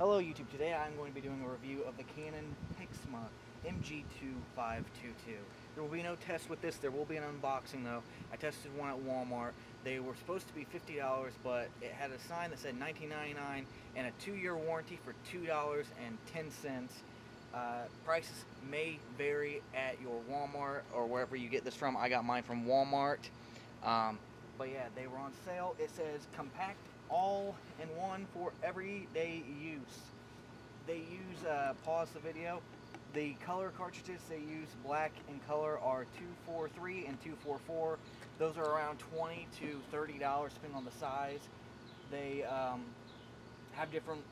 Hello YouTube, today I'm going to be doing a review of the Canon Pixma MG2522. There will be no test with this, there will be an unboxing though. I tested one at Walmart. They were supposed to be $50, but it had a sign that said $19.99 and a 2-year warranty for $2.10. Prices may vary at your Walmart or wherever you get this from. I got mine from Walmart. But yeah, they were on sale. It says compact all-in-one for everyday use. They use, pause the video, the color cartridges they use, black and color, are 243 and 244. Those are around $20 to $30 depending on the size. They have different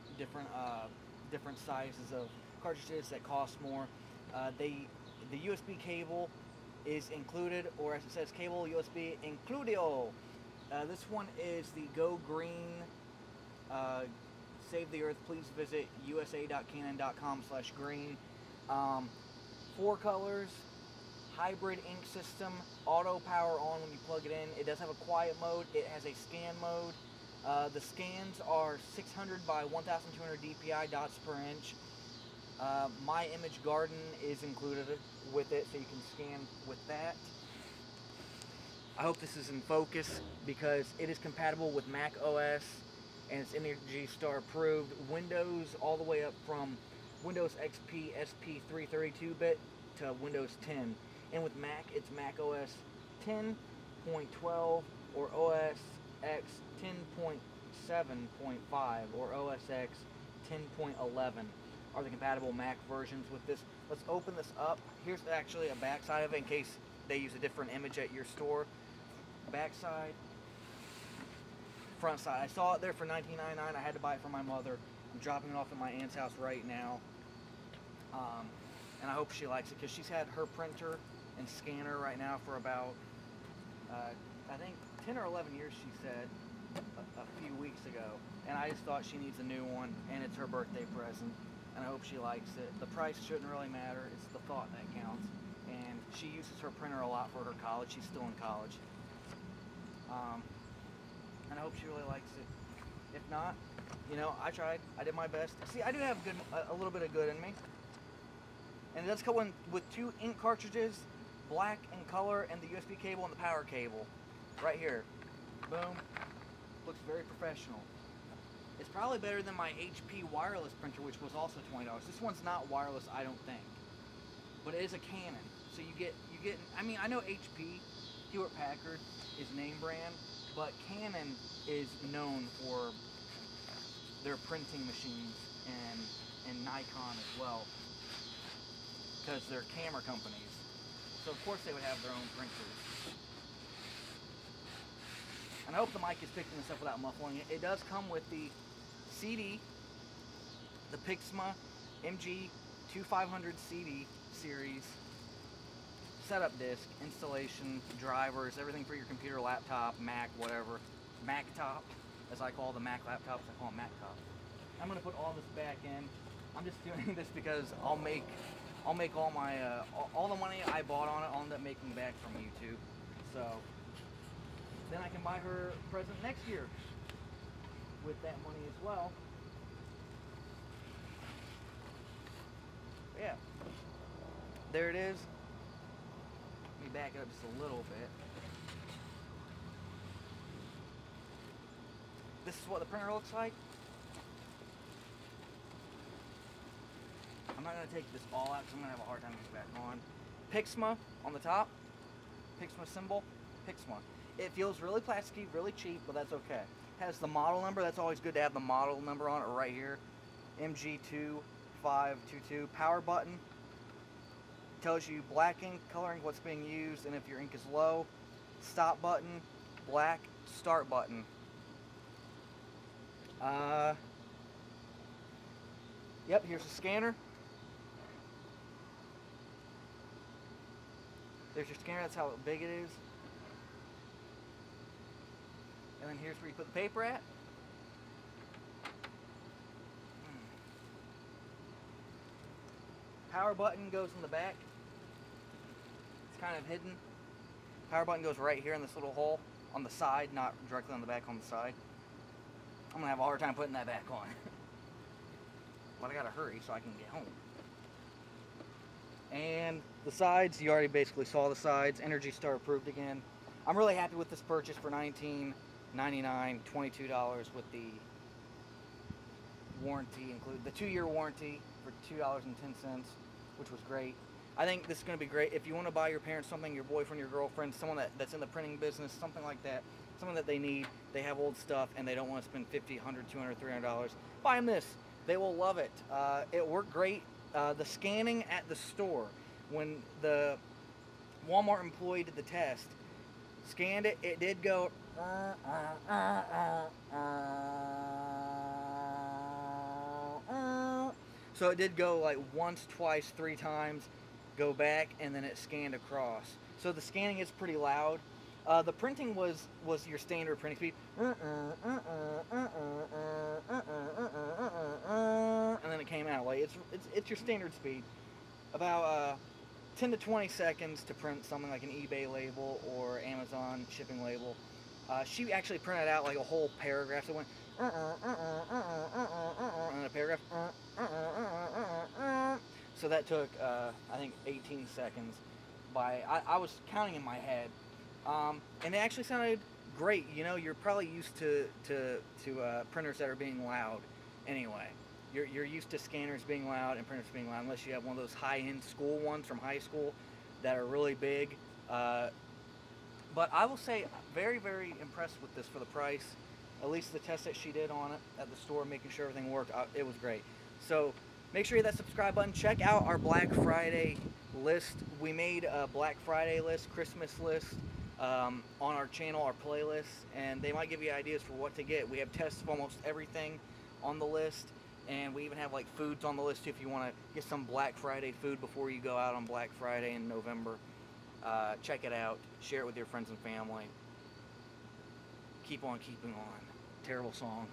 sizes of cartridges that cost more. The USB cable is included, or as it says, cable USB includio. This one is the Go Green Save the Earth. Please visit usa.canon.com/green. 4 colors, hybrid ink system, auto power on when you plug it in. It does have a quiet mode. It has a scan mode. The scans are 600 by 1200 dpi dots per inch. My Image Garden is included with it, so you can scan with that. I hope this is in focus because it is compatible with Mac OS and it's Energy Star approved. Windows all the way up from Windows XP SP 332-bit to Windows 10. And with Mac, it's Mac OS 10.12 or OS X 10.7.5 or OS X 10.11 are the compatible Mac versions with this. Let's open this up. Here's actually a back side of it in case they use a different image at your store. Back side, front side. I saw it there for $19.99. I had to buy it for my mother. I'm dropping it off at my aunt's house right now. And I hope she likes it because she's had her printer and scanner right now for about, I think 10 or 11 years, she said, a few weeks ago. And I just thought she needs a new one, and it's her birthday present. And I hope she likes it. The price shouldn't really matter. It's the thought that counts. And she uses her printer a lot for her college. She's still in college. And I hope she really likes it. If not, you know, I tried. I did my best. See, I do have a little bit of good in me. And it does come in with 2 ink cartridges, black and color, and the USB cable and the power cable. Right here. Boom. Looks very professional. It's probably better than my HP wireless printer, which was also $20. This one's not wireless, I don't think. But it is a Canon. So you get, I mean, I know HP, Hewlett Packard, is name brand, but Canon is known for their printing machines and Nikon as well, because they're camera companies. So of course they would have their own printers. And I hope the mic is picking this up without muffling it. It does come with the CD, the Pixma MG2522 CD series, setup disc, installation, drivers, everything for your computer, laptop, Mac, whatever. Mac-top, as I call the Mac laptops, I call them Mac-top. I'm going to put all this back in. I'm just doing this because I'll make all my all the money I bought on it, I'll end up making back from YouTube. So then I can buy her a present next year with that money as well. But yeah, there it is. Let me back it up just a little bit. This is what the printer looks like. I'm not going to take this all out because I'm going to have a hard time getting it back on. Pixma on the top. Pixma symbol. Pixma. It feels really plasticky, really cheap, but that's okay. Has the model number. That's always good to have the model number on it right here. MG2522. Power button. Tells you black ink, color ink, what's being used, and if your ink is low. Stop button. Black. Start button. Yep, here's the scanner. There's your scanner, that's how big it is. And then here's where you put the paper at. Power button goes in the back. It's kind of hidden. Power button goes right here in this little hole on the side, not directly on the back, on the side. I'm gonna have a hard time putting that back on. but I gotta hurry so I can get home. And the sides, you already basically saw the sides. Energy Star approved again. I'm really happy with this purchase for $19.99, $22 with the warranty included, the 2-year warranty for $2.10, which was great. I think this is going to be great if you want to buy your parents something, your boyfriend, your girlfriend, someone that's in the printing business, something like that, something that they need, they have old stuff and they don't want to spend $50, $100, $200, $300. Buy them this. They will love it. It worked great. The scanning at the store, when the Walmart employee did the test, scanned it, it did go so it did go like once, twice, 3 times, go back, and then it scanned across. So the scanning is pretty loud. The printing was your standard printing speed, and then it came out. Like it's your standard speed. About 10 to 20 seconds to print something like an eBay label or Amazon shipping label. She actually printed out like a whole paragraph that went and then a paragraph. So that took I think 18 seconds. I was counting in my head, and it actually sounded great. You know, you're probably used to printers that are being loud anyway. You're used to scanners being loud and printers being loud, unless you have one of those high-end school ones from high school that are really big. But I will say, very, very impressed with this for the price. At least the test that she did on it at the store, making sure everything worked, it was great. So make sure you hit that subscribe button. Check out our Black Friday list. We made a Black Friday list, Christmas list on our channel, our playlist, and they might give you ideas for what to get. We have tests of almost everything on the list. And we even have like foods on the list too, if you want to get some Black Friday food before you go out on Black Friday in November. Check it out. Share it with your friends and family. Keep on keeping on. Terrible song.